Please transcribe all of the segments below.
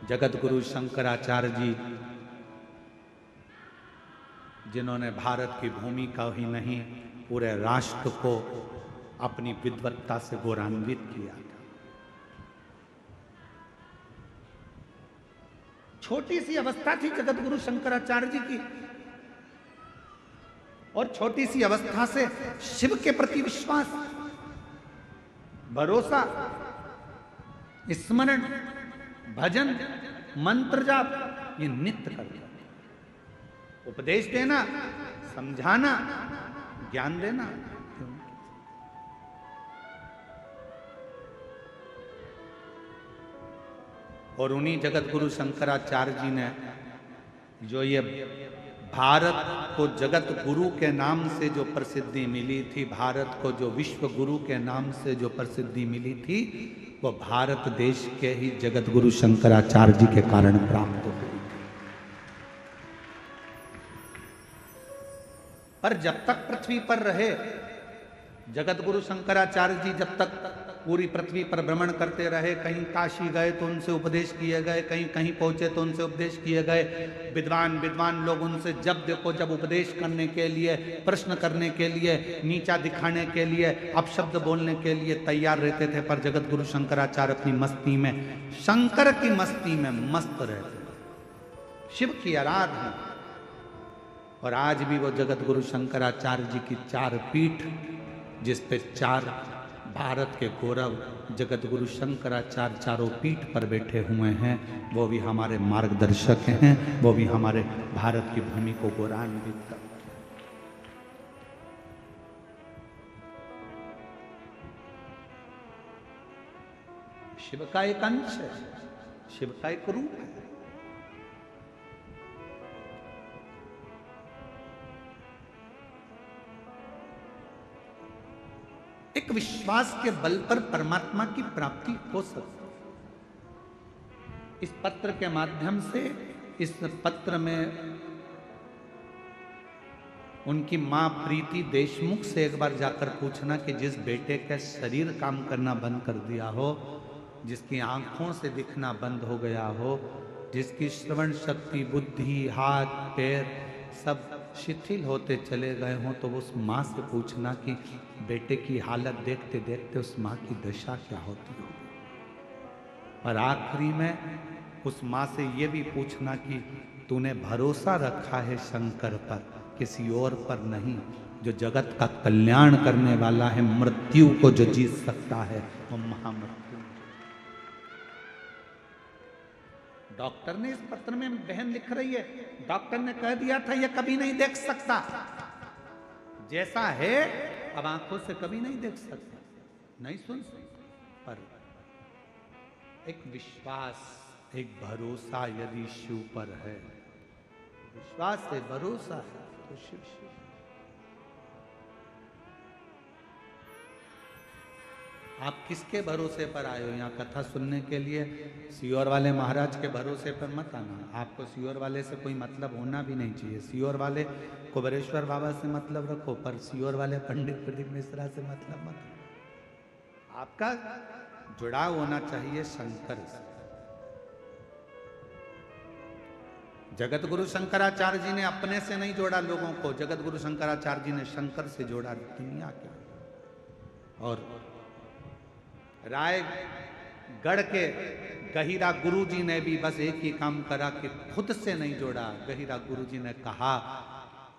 जगत गुरु शंकराचार्य जी, जिन्होंने भारत की भूमि का ही नहीं पूरे राष्ट्र को अपनी विद्वत्ता से गौरवान्वित किया था। छोटी सी अवस्था थी जगत गुरु शंकराचार्य जी की, और छोटी सी अवस्था से शिव के प्रति विश्वास, भरोसा, स्मरण, भजन, मंत्र जाप, ये नित्य करना, उपदेश देना, समझाना, ज्ञान देना। और उन्हीं जगत गुरु शंकराचार्य जी ने जो ये भारत को जगत गुरु के नाम से जो प्रसिद्धि मिली थी, भारत को जो विश्व गुरु के नाम से जो प्रसिद्धि मिली थी, वो भारत देश के ही जगत गुरु शंकराचार्य जी के कारण प्राप्त हुई थी। पर जब तक पृथ्वी पर रहे जगत गुरु शंकराचार्य जी, जब तक पूरी पृथ्वी पर भ्रमण करते रहे, कहीं काशी गए तो उनसे उपदेश किए गए, कहीं कहीं पहुंचे तो उनसे उपदेश किए गए। विद्वान लोग उनसे जब देखो जब उपदेश करने के लिए, प्रश्न करने के लिए, नीचा दिखाने के लिए, अपशब्द बोलने के लिए तैयार रहते थे। पर जगत गुरु शंकराचार्य अपनी मस्ती में, शंकर की मस्ती में मस्त रहते, शिव की आराधना। और आज भी वो जगत गुरु शंकराचार्य जी की चार पीठ, जिस पे चार भारत के गौरव जगत गुरु शंकराचार्य चारों पीठ पर बैठे हुए हैं, वो भी हमारे मार्गदर्शक हैं, वो भी हमारे भारत की भूमि को गौरवान्वित करते हैं। शिव का एक अंश है, शिव का एक रूप है। एक विश्वास के बल पर परमात्मा की प्राप्ति हो सकती है। इस पत्र के माध्यम से, इस पत्र में उनकी मां प्रीति देशमुख से एक बार जाकर पूछना कि जिस बेटे का शरीर काम करना बंद कर दिया हो, जिसकी आंखों से दिखना बंद हो गया हो, जिसकी श्रवण शक्ति, बुद्धि, हाथ पैर सब शिथिल होते चले गए हों, तो उस माँ से पूछना कि बेटे की हालत देखते देखते उस माँ की दशा क्या होती होगी। और आखिरी में उस माँ से ये भी पूछना कि तूने भरोसा रखा है शंकर पर, किसी और पर नहीं, जो जगत का कल्याण करने वाला है, मृत्यु को जो जीत सकता है, वो महामृत्यु। डॉक्टर ने इस पत्र में, बहन लिख रही है, डॉक्टर ने कह दिया था ये कभी नहीं देख सकता, जैसा है अब आंखों से कभी नहीं देख सकता, नहीं सुन सकता। पर एक विश्वास, एक भरोसा यदि शिव पर है, विश्वास है, भरोसा है, तो शिव शिव। आप किसके भरोसे पर आए हो यहाँ कथा सुनने के लिए? सियोर वाले महाराज के भरोसे पर मत आना। आपको सियोर वाले से कोई मतलब होना भी नहीं चाहिए। सियोर वाले कुबेरेश्वर बाबा से मतलब रखो, पर सियोर वाले पंडित प्रदीप मिश्रा से मतलब मत रखो। आपका जुड़ाव होना चाहिए शंकर से। जगत गुरु शंकराचार्य जी ने अपने से नहीं जोड़ा लोगों को, जगत गुरु शंकराचार्य जी ने शंकर से जोड़ा दुनिया के। और रायगढ़ के गहिरा गुरु जी ने भी बस एक ही काम करा कि खुद से नहीं जोड़ा। गहिरा गुरु जी ने कहा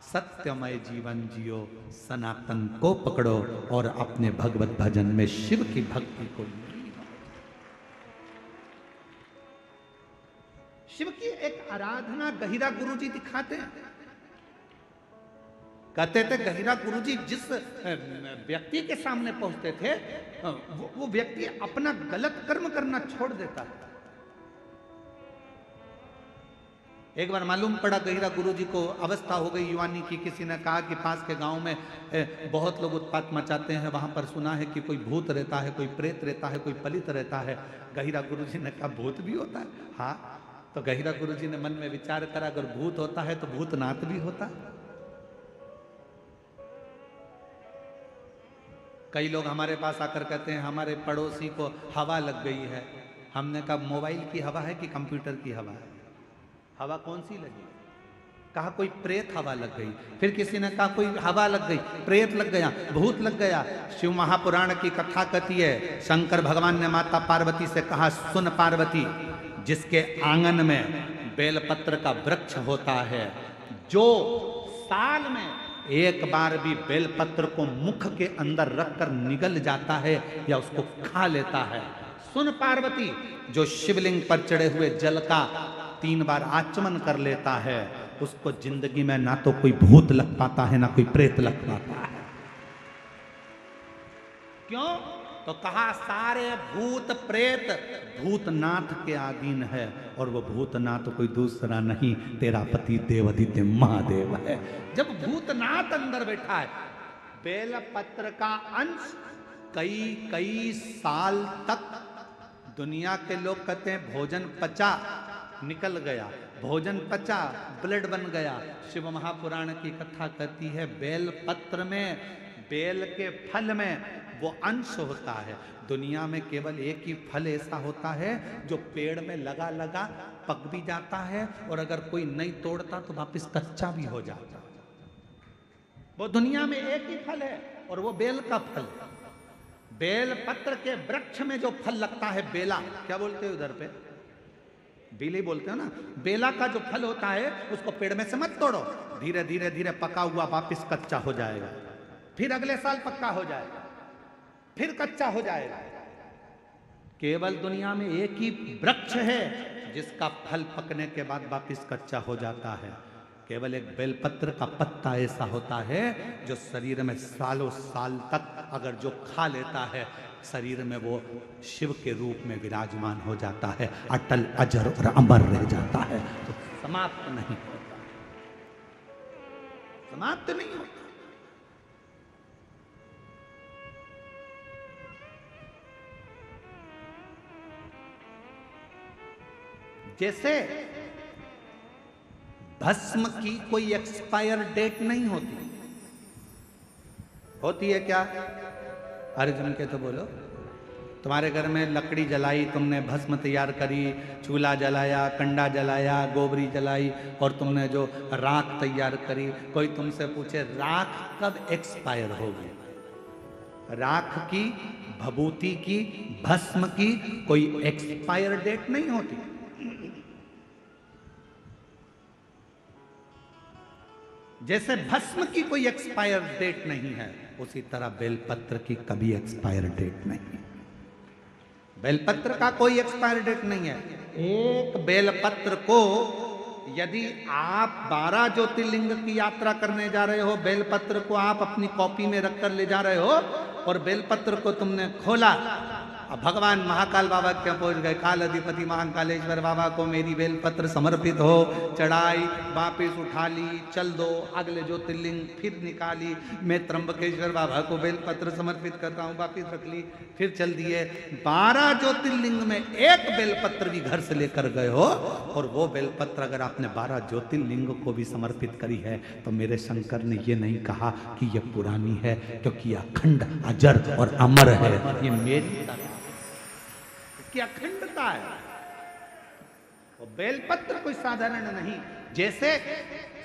सत्यमय जीवन जियो, सनातन को पकड़ो और अपने भगवत भजन में शिव की भक्ति को लीन। शिव की एक आराधना गहिरा गुरु जी दिखाते हैं। कहते थे गहिरा गुरु जी जिस व्यक्ति के सामने पहुंचते थे, वो व्यक्ति अपना गलत कर्म करना छोड़ देता है। एक बार मालूम पड़ा गहिरा गुरु जी को अवस्था हो गई युवानी की। किसी ने कहा कि पास के गांव में बहुत लोग उत्पात मचाते हैं, वहां पर सुना है कि कोई भूत रहता है, कोई प्रेत रहता है, कोई पलित रहता है। गहिरा गुरु जी ने कहा भूत भी होता है? हाँ। तो गहिरा गुरु जी ने मन में विचार करा, अगर भूत होता है तो भूतनाथ भी होता है। कई लोग हमारे पास आकर कहते हैं हमारे पड़ोसी को हवा लग गई है, हमने कहा मोबाइल की हवा है कि कंप्यूटर की हवा है? हवा कौन सी लगी? कहा कोई प्रेत हवा लग गई। फिर किसी ने कहा कोई हवा लग गई, प्रेत लग गया, भूत लग गया। शिव महापुराण की कथा कहती है, शंकर भगवान ने माता पार्वती से कहा, सुन पार्वती, जिसके आंगन में बेलपत्र का वृक्ष होता है, जो साल में एक बार भी बेलपत्र को मुख के अंदर रखकर निगल जाता है या उसको खा लेता है, सुन पार्वती, जो शिवलिंग पर चढ़े हुए जल का 3 बार आचमन कर लेता है, उसको जिंदगी में ना तो कोई भूत लग पाता है ना कोई प्रेत लग पाता है। क्यों? तो कहा सारे भूत प्रेत भूतनाथ के अधीन है, और वो भूतनाथ कोई दूसरा नहीं, तेरा पति देवादित्य महादेव है। जब भूतनाथ अंदर बैठा है, बेलपत्र का अंश कई साल तक दुनिया के लोग कहते हैं भोजन पचा, निकल गया, भोजन पचा, ब्लड बन गया। शिव महापुराण की कथा कहती है, बेल पत्र में, बेल के फल में वो अंश होता है। दुनिया में केवल एक ही फल ऐसा होता है जो पेड़ में लगा लगा पक भी जाता है, और अगर कोई नहीं तोड़ता तो वापस कच्चा भी हो जाता है। वो दुनिया में एक ही फल है, और वो बेल का फल है। बेल पत्र के वृक्ष में जो फल लगता है, बेला, क्या बोलते हो उधर पे? बेली बोलते हो ना। बेला का जो फल होता है उसको पेड़ में से मत तोड़ो, धीरे धीरे धीरे पका हुआ वापस कच्चा हो जाएगा, फिर अगले साल पक्का हो जाएगा, फिर कच्चा हो जाएगा। केवल दुनिया में एक ही वृक्ष है जिसका फल पकने के बाद वापस कच्चा हो जाता है। केवल एक बेलपत्र का पत्ता ऐसा होता है जो शरीर में सालों साल तक अगर जो खा लेता है, शरीर में वो शिव के रूप में विराजमान हो जाता है, अटल अजर और अमर रह जाता है, तो समाप्त नहीं होता, समाप्त नहीं होता। जैसे भस्म की कोई एक्सपायर डेट नहीं होती, होती है क्या? अर्जुन के तो बोलो। तुम्हारे घर में लकड़ी जलाई, तुमने भस्म तैयार करी, चूल्हा जलाया, कंडा जलाया, गोबरी जलाई, और तुमने जो राख तैयार करी, कोई तुमसे पूछे राख कब एक्सपायर होगी? राख की, भभूति की, भस्म की कोई एक्सपायर डेट नहीं होती। जैसे भस्म की कोई एक्सपायर डेट नहीं है, उसी तरह बेलपत्र की कभी एक्सपायर डेट नहीं। बेलपत्र का कोई एक्सपायर डेट नहीं है। एक बेलपत्र को यदि आप 12 ज्योतिर्लिंग की यात्रा करने जा रहे हो, बेलपत्र को आप अपनी कॉपी में रखकर ले जा रहे हो, और बेलपत्र को तुमने खोला, अब भगवान महाकाल बाबा क्या पहुंच गए, काल अधिपति महाकालेश्वर बाबा को मेरी बेलपत्र समर्पित हो, चढ़ाई, वापिस उठा ली, चल दो, अगले ज्योतिर्लिंग फिर निकाली, मैं त्र्यंबकेश्वर बाबा को बेलपत्र समर्पित करता हूँ, वापिस रख ली, फिर चल दिए। 12 ज्योतिर्लिंग में एक बेलपत्र भी घर से लेकर गए हो, और वो बेलपत्र अगर आपने 12 ज्योतिर्लिंग को भी समर्पित करी है, तो मेरे शंकर ने ये नहीं कहा कि ये पुरानी है, क्योंकि अखंड अजर और अमर है। ये मेरी की अखंडता है। वो बेलपत्र कोई साधारण नहीं। जैसे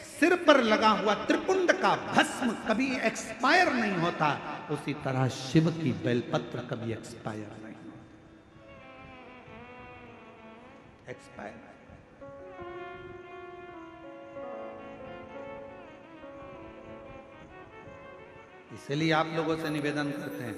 सिर पर लगा हुआ त्रिपुंड का भस्म कभी एक्सपायर नहीं होता, उसी तरह शिव की बेलपत्र कभी एक्सपायर नहीं होता। एक्सपायर। इसलिए आप लोगों से निवेदन करते हैं,